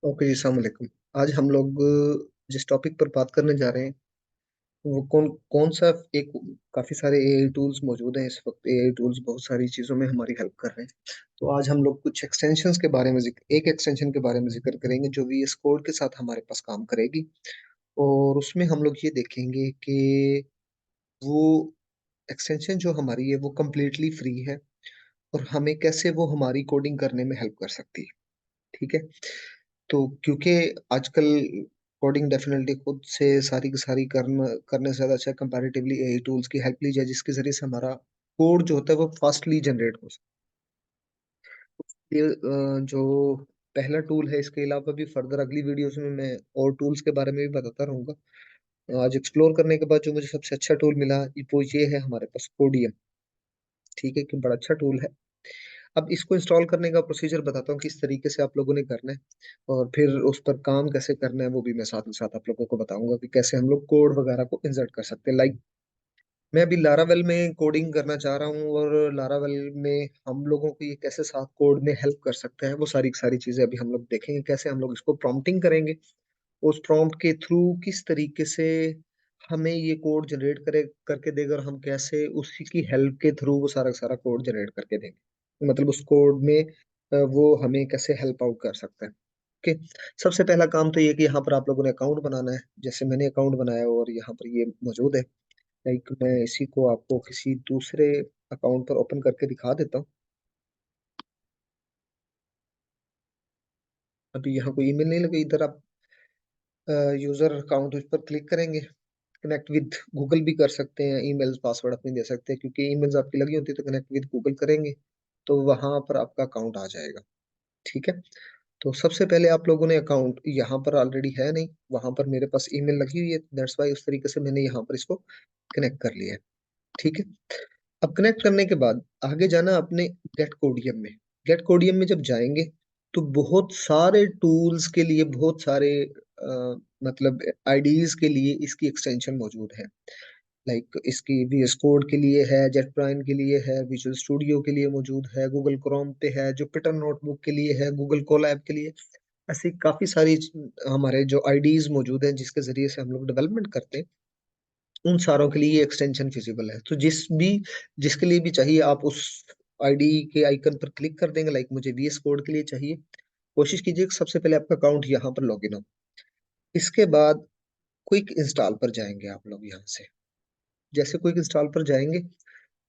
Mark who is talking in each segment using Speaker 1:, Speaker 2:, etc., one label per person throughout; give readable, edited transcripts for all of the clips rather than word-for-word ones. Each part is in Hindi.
Speaker 1: ओके जी, अस्सलाम वालेकुम। आज हम लोग जिस टॉपिक पर बात करने जा रहे हैं वो कौन कौन सा एक काफी सारे एआई टूल्स मौजूद हैं। इस वक्त एआई टूल्स बहुत सारी चीजों में हमारी हेल्प कर रहे हैं। तो आज हम लोग कुछ एक्सटेंशंस के बारे में एक एक्सटेंशन के बारे में जिक्र करेंगे जो वीएस कोड के साथ हमारे पास काम करेगी। और उसमें हम लोग ये देखेंगे कि वो एक्सटेंशन जो हमारी है वो कम्प्लीटली फ्री है और हमें कैसे वो हमारी कोडिंग करने में हेल्प कर सकती है। ठीक है। तो क्योंकि आजकल कोडिंग डेफिनेटली खुद से सारी की सारी करने से ज्यादा अच्छा कंपैरेटिवली एआई टूल्स की हेल्प ली जाए जिसके जरिए से हमारा कोड जो होता है वो फास्टली जनरेट हो सके। जो पहला टूल है, इसके अलावा भी फर्दर अगली वीडियोस में मैं और टूल्स के बारे में भी बताता रहूंगा। आज एक्सप्लोर करने के बाद जो मुझे सबसे अच्छा टूल मिला वो ये है हमारे पास कोडियम। ठीक है कि बड़ा अच्छा टूल है। अब इसको इंस्टॉल करने का प्रोसीजर बताता हूँ किस तरीके से आप लोगों ने करना है और फिर उस पर काम कैसे करना है वो भी मैं साथ में साथ आप लोगों को बताऊंगा कि कैसे हम लोग कोड वगैरह को इंसर्ट कर सकते हैं। लाइक मैं अभी लारावेल में कोडिंग करना चाह रहा हूँ और लारावेल में हम लोगों को ये कैसे साथ कोड में हेल्प कर सकते हैं वो सारी सारी चीजें अभी हम लोग देखेंगे। कैसे हम लोग इसको प्रॉम्प्टिंग करेंगे, उस प्रॉम्प्ट के थ्रू किस तरीके से हमें ये कोड जनरेट करे करके देगा और हम कैसे उसी की हेल्प के थ्रू वो सारा सारा कोड जनरेट करके देंगे। मतलब उस कोड में वो हमें कैसे हेल्प आउट कर सकता है। ओके। सबसे पहला काम तो ये कि यहाँ पर आप लोगों ने अकाउंट बनाना है। जैसे मैंने अकाउंट बनाया और यहाँ पर ये मौजूद है। लाइक मैं इसी को आपको किसी दूसरे अकाउंट पर ओपन करके दिखा देता हूँ। अभी यहाँ कोई ईमेल नहीं लगी। इधर आप यूजर अकाउंट उस पर क्लिक करेंगे। कनेक्ट विद गूगल भी कर सकते हैं, ईमेल पासवर्ड अपनी दे सकते हैं क्योंकि ईमेल्स आपकी लगी होती है। तो कनेक्ट विद गूगल करेंगे तो वहां पर आपका अकाउंट आ जाएगा। ठीक है। तो सबसे पहले आप लोगों ने अकाउंट यहाँ पर ऑलरेडी है नहीं, वहां पर मेरे पास ईमेल लगी हुई है, दैट्स वाई उस तरीके से मैंने यहाँ पर इसको कनेक्ट कर लिया है। ठीक है। अब कनेक्ट करने के बाद आगे जाना अपने गेट कोडियम में। गेट कोडियम में जब जाएंगे तो बहुत सारे टूल्स के लिए बहुत सारे मतलब आईडीज के लिए इसकी एक्सटेंशन मौजूद है। लाइक इसकी VS कोड के लिए है, जेटब्राइन के लिए है, विजुअल स्टूडियो के लिए मौजूद है, गूगल क्रोम पे है, जुपिटर नोटबुक के लिए है, गूगल कोलैब के लिए। ऐसी काफी सारी हमारे जो आईडीज मौजूद हैं जिसके जरिए से हम लोग डेवलपमेंट करते हैं। उन सारों के लिए ये एक्सटेंशन फिजिबल है। तो जिसके लिए भी चाहिए आप उस आईडी के आइकन पर क्लिक कर देंगे। लाइक मुझे VS कोड के लिए चाहिए। कोशिश कीजिए कि सबसे पहले आपका अकाउंट यहाँ पर लॉगिन हो। इसके बाद क्विक इंस्टॉल पर जाएंगे आप लोग यहाँ से। जैसे क्विक इंस्टॉल पर जाएंगे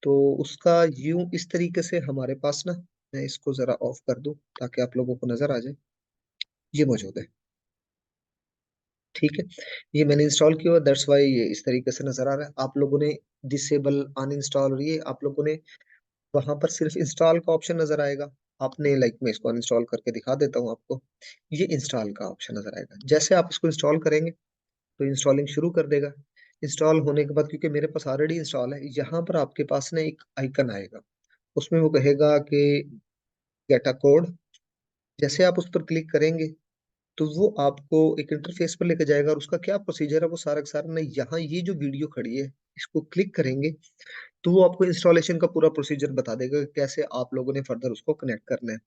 Speaker 1: तो उसका यूं इस तरीके से हमारे पास ना, मैं इसको जरा ऑफ कर दूं ताकि आप लोगों को नजर आ जाए। ये मौजूद है। ठीक है। ये मैंने इंस्टॉल किया हुआ, दैट्स वाई ये इस तरीके से नजर आ रहा है। आप लोगों ने डिसेबल अनइंस्टॉल, और ये आप लोगों ने वहां पर सिर्फ इंस्टॉल का ऑप्शन नजर आएगा। आपने लाइक मैं इसको अनइंस्टॉल करके दिखा देता हूँ आपको। ये इंस्टॉल का ऑप्शन नजर आएगा। जैसे आप इसको इंस्टॉल करेंगे तो इंस्टॉलिंग शुरू कर देगा। इंस्टॉल होने के बाद क्योंकि मेरे पास ऑलरेडी इंस्टॉल है, यहाँ पर आपके पास ना एक आइकन आएगा। उसमें वो कहेगा कि गेट अ कोड। जैसे आप उस पर क्लिक करेंगे तो वो आपको एक इंटरफेस पर लेके जाएगा और उसका क्या प्रोसीजर है वो सारा का सारा ना यहाँ ये जो वीडियो खड़ी है इसको क्लिक करेंगे तो वो आपको इंस्टॉलेशन का पूरा प्रोसीजर बता देगा कि कैसे आप लोगों ने फर्दर उसको कनेक्ट करना है।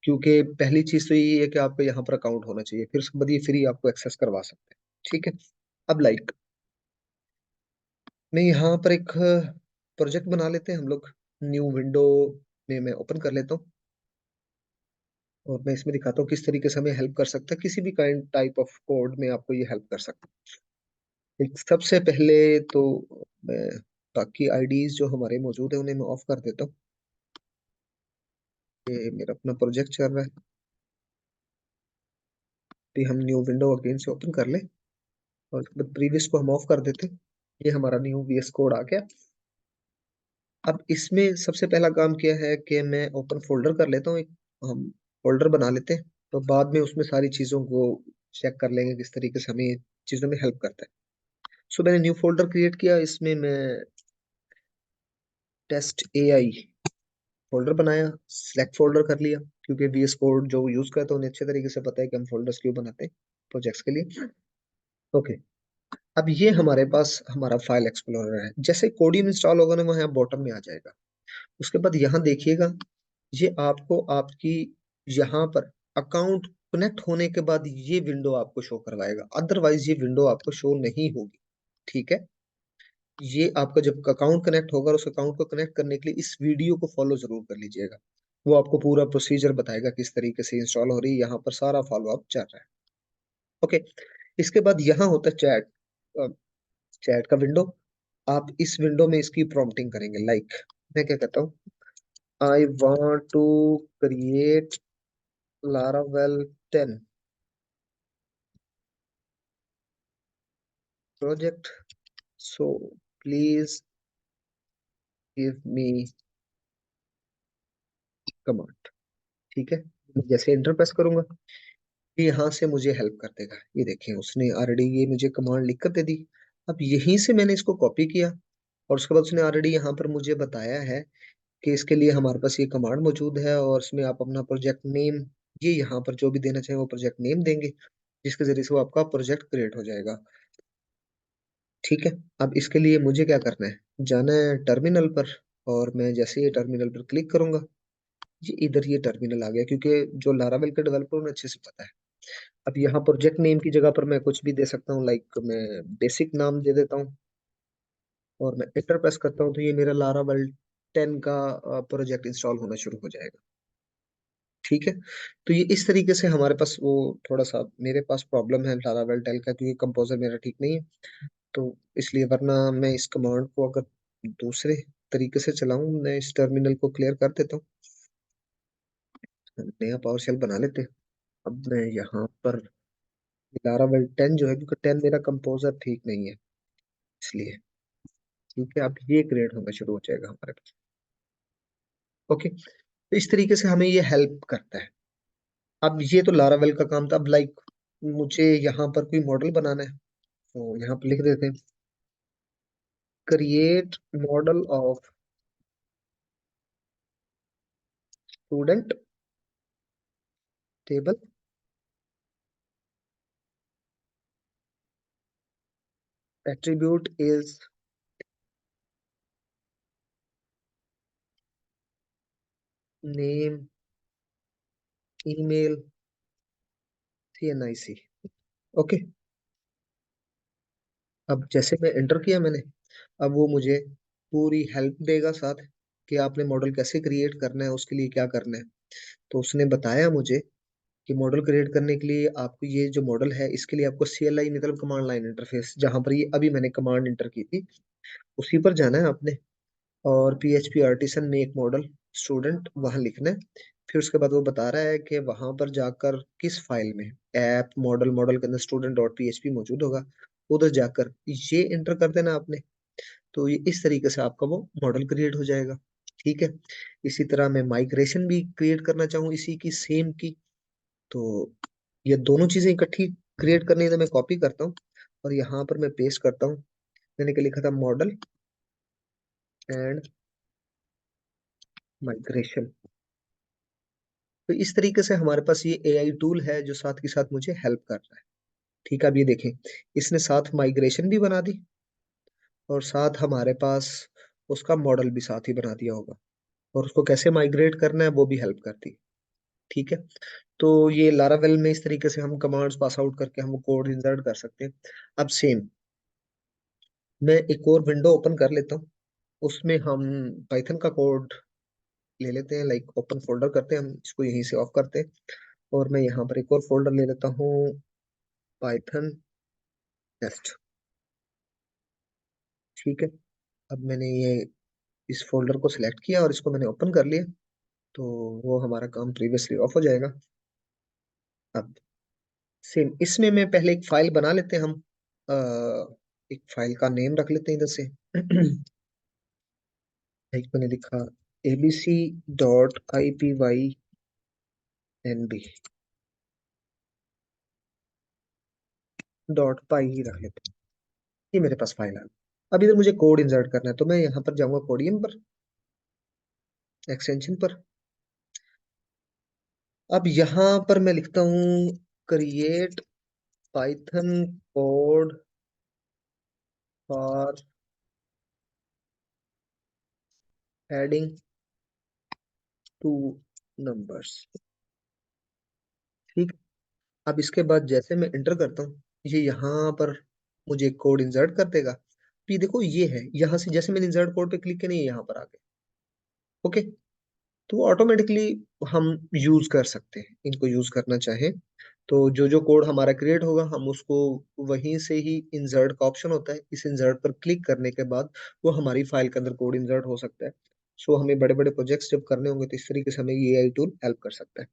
Speaker 1: क्योंकि पहली चीज तो यही है कि आपका यहाँ पर अकाउंट होना चाहिए, फिर उसके बाद ये फ्री आपको एक्सेस करवा सकते हैं। ठीक है। अब लाइक मैं यहाँ पर एक प्रोजेक्ट बना लेते हैं हम लोग। न्यू विंडो में मैं ओपन कर लेता हूँ और मैं इसमें दिखाता हूँ किस तरीके से हमें हेल्प कर सकता है। किसी भी काइंड टाइप ऑफ कोड में आपको ये हेल्प कर सकता है। सबसे पहले तो मैं बाकी आईडीज जो हमारे मौजूद है उन्हें मैं ऑफ कर देता हूँ। ये मेरा अपना प्रोजेक्ट चल रहा है। भी हम न्यू विंडो अगेन से ओपन कर ले और उसके बाद प्रीवियस को हम ऑफ कर देते हैं। ये हमारा न्यू VS कोड आ गया। अब इसमें सबसे पहला काम क्या है कि मैं ओपन फोल्डर कर लेता हूँ एक। हम फोल्डर बना लेते हैं तो बाद में उसमें सारी चीजों को चेक कर लेंगे किस तरीके से हमें चीजों में हेल्प करता है। सो मैंने न्यू फोल्डर क्रिएट किया, इसमें मैं टेस्ट AI फोल्डर बनाया, सिलेक्ट फोल्डर कर लिया क्योंकि VS कोड जो यूज करता है उन्हें अच्छे तरीके से पता है कि हम फोल्डर्स क्यों बनाते हैं प्रोजेक्ट्स के लिए। ओके। अब ये हमारे पास हमारा फाइल एक्सप्लोरर है। जैसे कोडियम इंस्टॉल होगा ना वहाँ बॉटम में आ जाएगा। उसके बाद यहाँ देखिएगा, ये आपको आपकी यहाँ पर अकाउंट कनेक्ट होने के बाद ये विंडो आपको शो करवाएगा, अदरवाइज ये विंडो आपको शो नहीं होगी। ठीक है। ये आपका जब अकाउंट कनेक्ट होगा, उस अकाउंट को कनेक्ट करने के लिए इस वीडियो को फॉलो जरूर कर लीजिएगा। वो आपको पूरा प्रोसीजर बताएगा किस तरीके से इंस्टॉल हो रही है, यहाँ पर सारा फॉलो अप चल रहा है। ओके। इसके बाद यहाँ होता है चैट, चैट का विंडो। आप इस विंडो में इसकी प्रॉम्प्टिंग करेंगे, लाइक मैं क्या कहता हूँ, I want to create Laravel 10 project, so please give me command. ठीक है। जैसे इंटर प्रेस करूंगा, ये यहाँ से मुझे हेल्प कर देगा। ये देखें, उसने ऑलरेडी ये मुझे कमांड लिख कर दे दी। अब यहीं से मैंने इसको कॉपी किया, और उसके बाद उसने ऑलरेडी यहाँ पर मुझे बताया है कि इसके लिए हमारे पास ये कमांड मौजूद है, और इसमें आप अपना प्रोजेक्ट नेम, ये यहाँ पर जो भी देना चाहें वो प्रोजेक्ट नेम देंगे, जिसके जरिए से वो आपका प्रोजेक्ट क्रिएट हो जाएगा। ठीक है। अब इसके लिए मुझे क्या करना है, जाना है टर्मिनल पर, और मैं जैसे ये टर्मिनल पर क्लिक करूंगा, ये इधर ये टर्मिनल आ गया, क्योंकि जो लारावेल के डेवलपर उन्हें अच्छे से पता है। अब यहाँ प्रोजेक्ट नेम की जगह पर मैं कुछ भी दे सकता हूँ, लाइक मैं बेसिक नाम दे देता हूँ, और मैं एंटर प्रेस करता हूँ, तो ये मेरा लारावेल 10 का प्रोजेक्ट इंस्टॉल होना शुरू हो जाएगा। ठीक है। तो ये इस तरीके से हमारे पास वो, थोड़ा सा मेरे पास प्रॉब्लम है लारावेल 10 का, क्योंकि कंपोजर मेरा ठीक नहीं है, तो इसलिए, वरना मैं इस कमांड को अगर दूसरे तरीके से चलाऊं, मैं इस टर्मिनल को क्लियर कर देता हूँ, नया पावर शेल बना लेते हैं। अब मैं यहाँ पर लारावेल 10 जो है, क्योंकि 10 मेरा कंपोजर ठीक नहीं है, इसलिए। ठीक है। अब ये क्रिएट होना शुरू हो जाएगा हमारे पास। ओके। तो इस तरीके से हमें ये हेल्प करता है। अब ये तो लारावेल का काम था। अब लाइक मुझे यहाँ पर कोई मॉडल बनाना है, तो यहाँ पर लिख देते हैं, create model of student table, attribute is name, email, CNIC। Okay. अब जैसे मैं एंटर किया मैंने, अब वो मुझे पूरी हेल्प देगा साथ, कि आपने मॉडल कैसे क्रिएट करना है, उसके लिए क्या करना है। तो उसने बताया मुझे कि मॉडल क्रिएट करने के लिए आपको ये जो मॉडल है, इसके लिए आपको CLI, मतलब कमांड लाइन इंटरफेस, जहां पर ये अभी मैंने कमांड इंटर की थी, उसी पर जाना है आपने, और PHP artisan make model student वहां लिखना है। फिर उसके बाद वो बता रहा है कि वहां पर जाकर किस फाइल में, ऐप मॉडल, मॉडल के अंदर student.php मौजूद होगा, उधर जाकर ये इंटर कर देना आपने। तो ये इस तरीके से आपका वो मॉडल क्रिएट हो जाएगा। ठीक है। इसी तरह मैं माइग्रेशन भी क्रिएट करना चाहूँ इसी की सेम की, तो ये दोनों चीजें इकट्ठी क्रिएट करनी है, तो मैं कॉपी करता हूँ और यहाँ पर मैं पेस्ट करता हूँ। मैंने क्या लिखा था, मॉडल एंड माइग्रेशन। तो इस तरीके से हमारे पास ये AI टूल है, जो साथ के साथ मुझे हेल्प कर रहा है। ठीक है। अब ये देखें, इसने साथ माइग्रेशन भी बना दी, और साथ हमारे पास उसका मॉडल भी साथ ही बना दिया होगा, और उसको कैसे माइग्रेट करना है वो भी हेल्प करती है। ठीक है। तो ये लारावेल में इस तरीके से हम कमांड्स पास आउट करके हम कोड इंसर्ट कर सकते हैं। अब सेम मैं एक और विंडो ओपन कर लेता हूँ, उसमें हम पाइथन का कोड ले लेते हैं, लाइक ओपन फोल्डर करते हैं, हम इसको यहीं से ऑफ करते हैं, और मैं यहाँ पर एक और फोल्डर ले लेता हूँ, पाइथन टेस्ट। ठीक है। अब मैंने ये इस फोल्डर को सिलेक्ट किया और इसको मैंने ओपन कर लिया, तो वो हमारा काम प्रीवियसली ऑफ हो जाएगा। अब सेम इसमें मैं पहले एक फाइल बना लेते हैं हम, अ, एक फाइल का नेम रख लेते हैं इधर से। एक मैंने लिखा abc.ipynb .py ही रख लेते हैं। ये मेरे पास फाइल है। अब इधर मुझे कोड इंसर्ट करना है, तो मैं यहाँ पर जाऊंगा कोडियम पर, एक्सटेंशन पर। अब यहाँ पर मैं लिखता हूँ, create Python code for adding two numbers. ठीक है। अब इसके बाद जैसे मैं एंटर करता हूँ, ये यहाँ पर मुझे कोड इंसर्ट कर देगा। तो ये देखो ये है, यहाँ से जैसे मैंने इंसर्ट कोड पे क्लिक किया नहीं, ये यहाँ पर आ गया। ओके। तो ऑटोमेटिकली हम यूज कर सकते हैं, इनको यूज करना चाहें तो जो जो कोड हमारा क्रिएट होगा हम उसको वहीं से ही, इंसर्ट का ऑप्शन होता है, इस इंसर्ट पर क्लिक करने के बाद वो हमारी फाइल के अंदर कोड इंसर्ट हो सकता है। सो हमें बड़े बड़े प्रोजेक्ट्स जब करने होंगे तो इस तरीके से हमें ये एआई टूल हेल्प कर सकता है।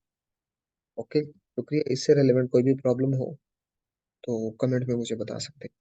Speaker 1: ओके, शुक्रिया। इससे रिलेवेंट कोई भी प्रॉब्लम हो तो कमेंट में मुझे बता सकते हैं।